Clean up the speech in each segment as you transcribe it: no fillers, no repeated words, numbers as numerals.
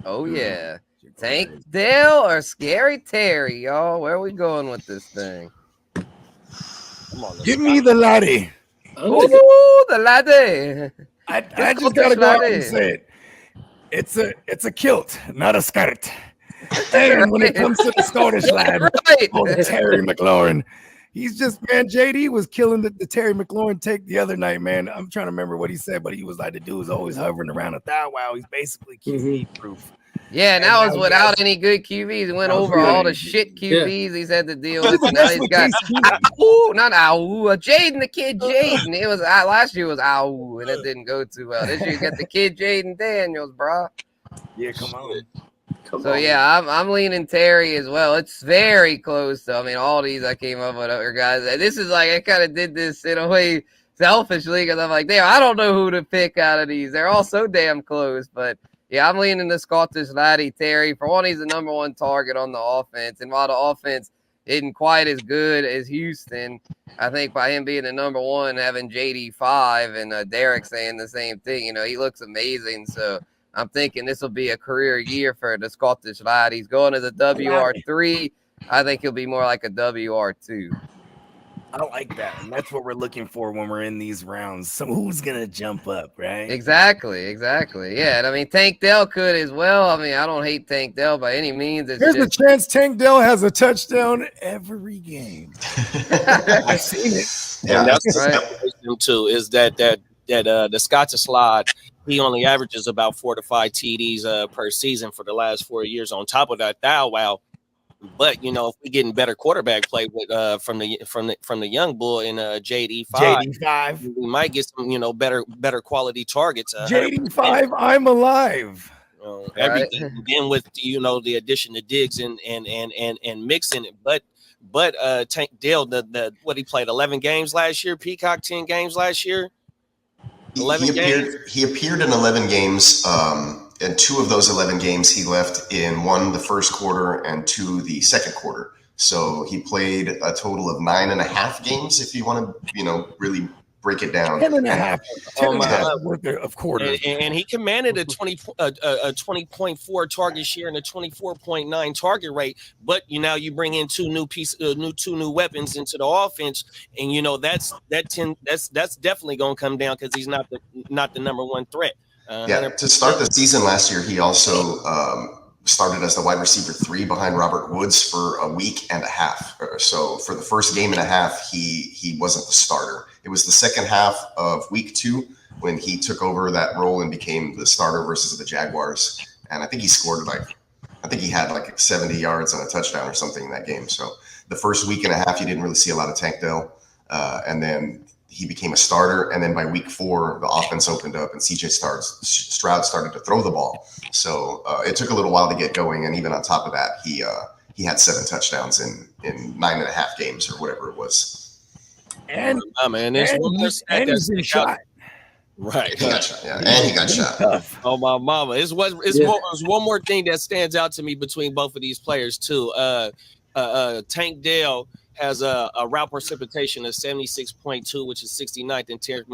Oh yeah. Tank Dell or Scary Terry, y'all? Where are we going with this thing? Come on, Give me the laddie. Ooh, the laddie. I just gotta go out and say it. It's a kilt, not a skirt. And when it comes to the Scottish lad, Terry McLaurin, he's just, man, JD was killing the Terry McLaurin take the other night, man. I'm trying to remember what he said, but he was like, the dude was always hovering around a thou wow. He's basically QB proof. Yeah, and that was without any good QBs. He went over all the shit QBs he's had to deal with. And now he's got Jaden, the kid Jaden. It was last year was and it didn't go too well. This year you got the kid Jaden Daniels, bro. Yeah, come on. So yeah, I'm leaning Terry as well. It's very close though. I mean, all these I came up with other guys. This is like I kind of did this in a way selfishly because I'm like, damn, I don't know who to pick out of these. They're all so damn close. But yeah, I'm leaning the Scottish laddie Terry. For one, he's the number one target on the offense, and while the offense isn't quite as good as Houston, I think by him being the number one, having JD 5 and Derek saying the same thing, you know, he looks amazing. So I'm thinking this will be a career year for the Scottish lad. He's going to the WR3. I think he'll be more like a WR2. I like that. And that's what we're looking for when we're in these rounds. So who's going to jump up, right? Exactly. Yeah. And I mean, Tank Dell could as well. I mean, I don't hate Tank Dell by any means. There's a chance Tank Dell has a touchdown every game. I've seen it. Yeah, and that's right. Too, is that the Scottish slide, he only averages about 4 to 5 TDs per season for the last 4 years. On top of that, wow. But you know, if we're getting better quarterback play with from the young bull in JD5, we might get some better quality targets. JD5, I'm alive. Everything again with the addition of Diggs and mixing it, but Tank Dell, the what he played 11 games last year, Peacock 10 games last year. He appeared in 11 games. And 2 of those 11 games he left in 1 the first quarter and 2 the second quarter. So he played a total of 9.5 games. If you want to, really break it down. 10.5 worth of quarters. And he commanded a 20.4 target share and a 24.9 target rate. But you bring in 2 new weapons into the offense, and that's definitely going to come down because he's not the number one threat. To start the season last year, he also started as the wide receiver 3 behind Robert Woods for a week and a half. So for the first game and a half, he wasn't the starter. It was the second half of week 2 when he took over that role and became the starter versus the Jaguars. And I think he scored he had like 70 yards and a touchdown or something in that game. So the first week and a half, you didn't really see a lot of Tank Dell. And then he became a starter, and then by week 4, the offense opened up, and CJ Stroud started to throw the ball. So it took a little while to get going, and even on top of that, he had 7 touchdowns in 9.5 games or whatever it was. And he's been shot. Right. He got shot. Yeah, and he got shot. Oh my mama! It's one more thing that stands out to me between both of these players too. Tank Dell has a route precipitation of 76.2, which is 69th, and Terry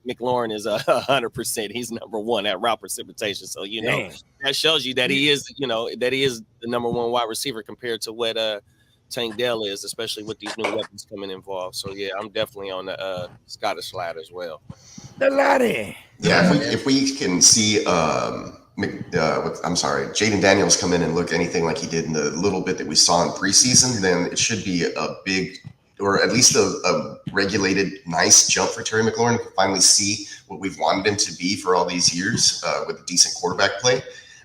McLaurin is 100%. He's number 1 at route precipitation. So that shows you that he is the number 1 wide receiver compared to what Tank Dell is, especially with these new weapons coming involved. So yeah, I'm definitely on the Scottish lad as well. The laddie. Yeah, if we can see Jaden Daniels come in and look anything like he did in the little bit that we saw in preseason, then it should be a big, or at least a regulated, nice jump for Terry McLaurin to finally see what we've wanted him to be for all these years with a decent quarterback play.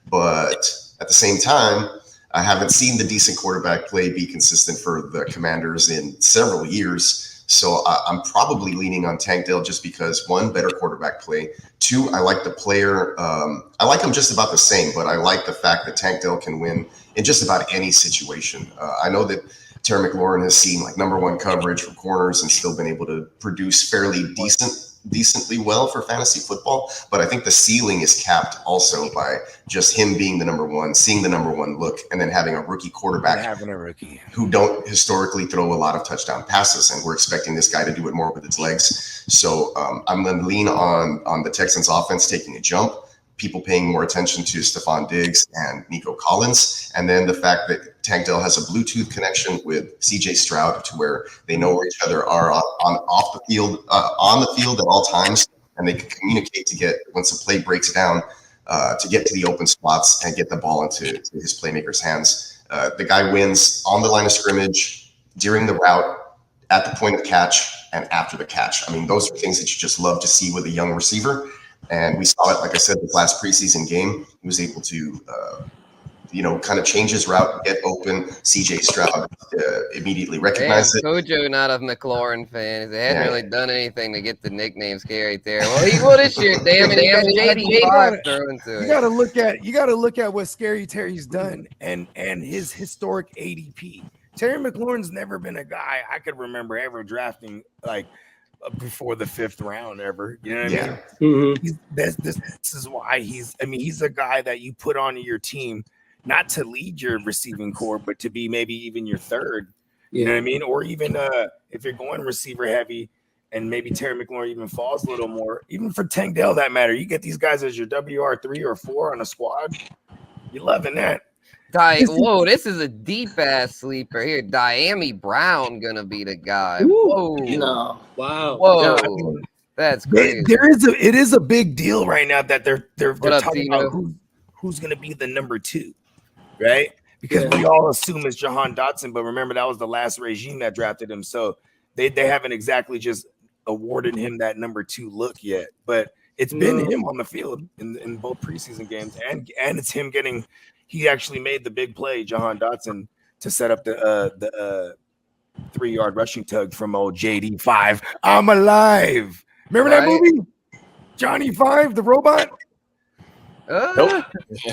But at the same time, I haven't seen the decent quarterback play be consistent for the Commanders in several years. So I'm probably leaning on Tank Dell just because, 1, better quarterback play. 2, I like the player. I like him just about the same, but I like the fact that Tank Dell can win in just about any situation. I know that Terry McLaurin has seen like number 1 coverage from corners and still been able to produce fairly decently well for fantasy football, but I think the ceiling is capped also by just him being the number 1, seeing the number 1 look, and then having a rookie quarterback who don't historically throw a lot of touchdown passes, and we're expecting this guy to do it more with his legs. So I'm going to lean on the Texans offense taking a jump, people paying more attention to Stephon Diggs and Nico Collins. And then the fact that Tank Dell has a Bluetooth connection with CJ Stroud to where they know where each other are on the field at all times. And they can communicate to get, once a play breaks down, to get to the open spots and get the ball into his playmaker's hands. The guy wins on the line of scrimmage, during the route, at the point of catch, and after the catch. I mean, those are things that you just love to see with a young receiver. And we saw it, like I said, this last preseason game. He was able to, kind of change his route, get open. CJ Stroud immediately recognized it. Kojo, not a McLaurin fan. They hadn't really done anything to get the nickname Scary Terry. Well, he will this year. Damn it, JD thrown to it. You got to look at what Scary Terry's done and his historic ADP. Terry McLaurin's never been a guy I could remember ever drafting like before the 5th round ever. You know what I mean? Mm-hmm. This is why he's a guy that you put on your team not to lead your receiving core, but to be maybe even your 3rd. You know what I mean? Or even if you're going receiver heavy and maybe Terry McLaurin even falls a little more, even for Tank Dell that matter, you get these guys as your WR3 or 4 on a squad. You're loving that. Whoa, this is a deep ass sleeper here. Diami Brown gonna be the guy. Whoa, no, wow, whoa, yeah, that's crazy. It is a big deal right now that they're talking about who's gonna be the number 2, right? Because we all assume it's Jahan Dotson, but remember that was the last regime that drafted him, so they haven't exactly just awarded him that number 2 look yet, but it's been him on the field in both preseason games, and it's him getting. He actually made the big play, Jahan Dotson, to set up the 3-yard rushing tug from old JD 5. I'm alive. Remember that movie? Johnny 5, the robot? Nope.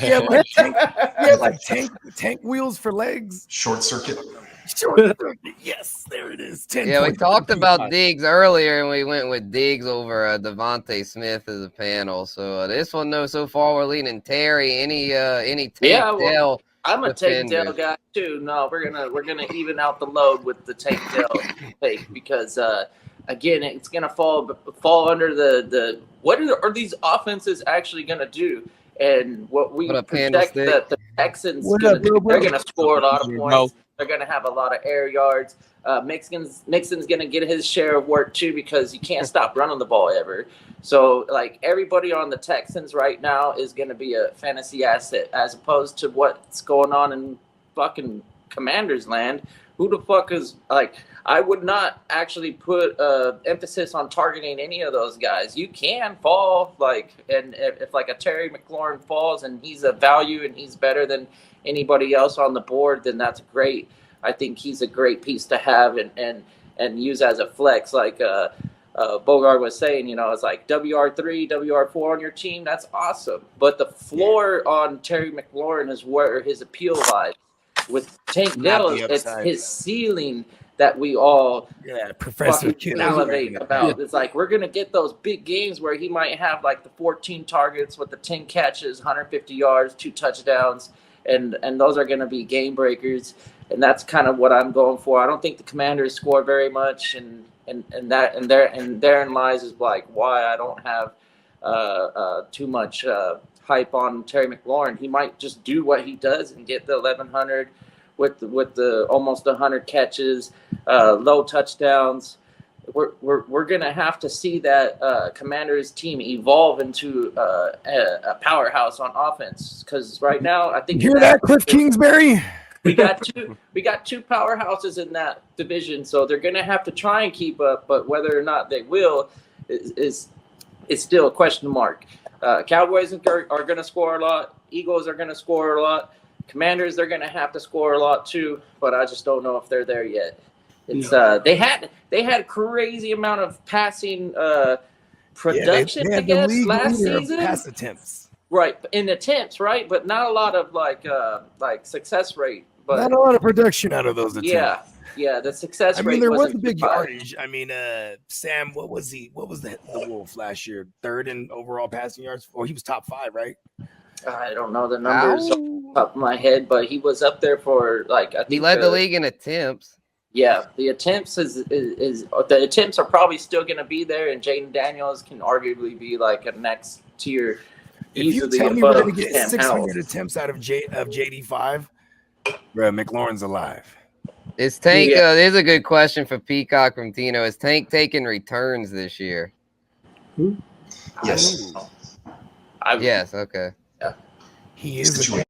Yeah, like tank wheels for legs. Short circuit. Yes, there it is. We talked about Diggs earlier, and we went with Diggs over Devontae Smith as a panel. So this one, though, so far we're leaning Terry. Any Tank Dell? I'm a Tank Dell guy too. No, we're gonna even out the load with the Tank Dell take because again, it's gonna fall under the what are these offenses actually gonna do? And what we project that the Texans they're gonna score a lot of points. They're going to have a lot of air yards. Mixon's going to get his share of work, too, because you can't stop running the ball ever. So, like, everybody on the Texans right now is going to be a fantasy asset as opposed to what's going on in fucking Commanders land. Who the fuck is, like, I would not actually put emphasis on targeting any of those guys. You can fall, like, and if like, a Terry McLaurin falls and he's a value and he's better than anybody else on the board, then that's great. I think he's a great piece to have and use as a flex. Like Bogard was saying, it's like WR3, WR4 on your team. That's awesome. But the floor on Terry McLaurin is where his appeal lies. With Tank Dell, it's his ceiling that we all Professor elevate about. It's like we're gonna get those big games where he might have like the 14 targets with the 10 catches, 150 yards, 2 touchdowns. And those are going to be game breakers, and that's kind of what I'm going for. I don't think the Commanders score very much, and therein lies is like why I don't have too much hype on Terry McLaurin. He might just do what he does and get the 1,100 with the almost 100 catches, low touchdowns. We're gonna have to see that Commanders team evolve into a powerhouse on offense because right now I think you hear that, Cliff Kingsbury. we got two powerhouses in that division, so they're gonna have to try and keep up. But whether or not they will is still a question mark. Cowboys are gonna score a lot. Eagles are gonna score a lot. Commanders they're gonna have to score a lot too, but I just don't know if they're there yet. It's they had crazy amount of passing production they I guess last season. Pass attempts. Right, in attempts, right? But not a lot of like success rate. But not a lot of production out of those attempts. Yeah, the success rate. I mean, there was a big yardage. I mean, Sam, what was the Wolf last year? 3rd in overall passing yards? Or he was top 5, right? I don't know the numbers off the top of my head, but he was up there for like I think he led the league in attempts. Yeah, the attempts the attempts are probably still going to be there, and Jaden Daniels can arguably be like a next tier If you tell me we're going to get 600 attempts out of JD5, bro, McLaurin's alive. Is Tank? There's a good question for Peacock from Tino. Is Tank taking returns this year? Yes. Yes. Okay. Yeah. He is.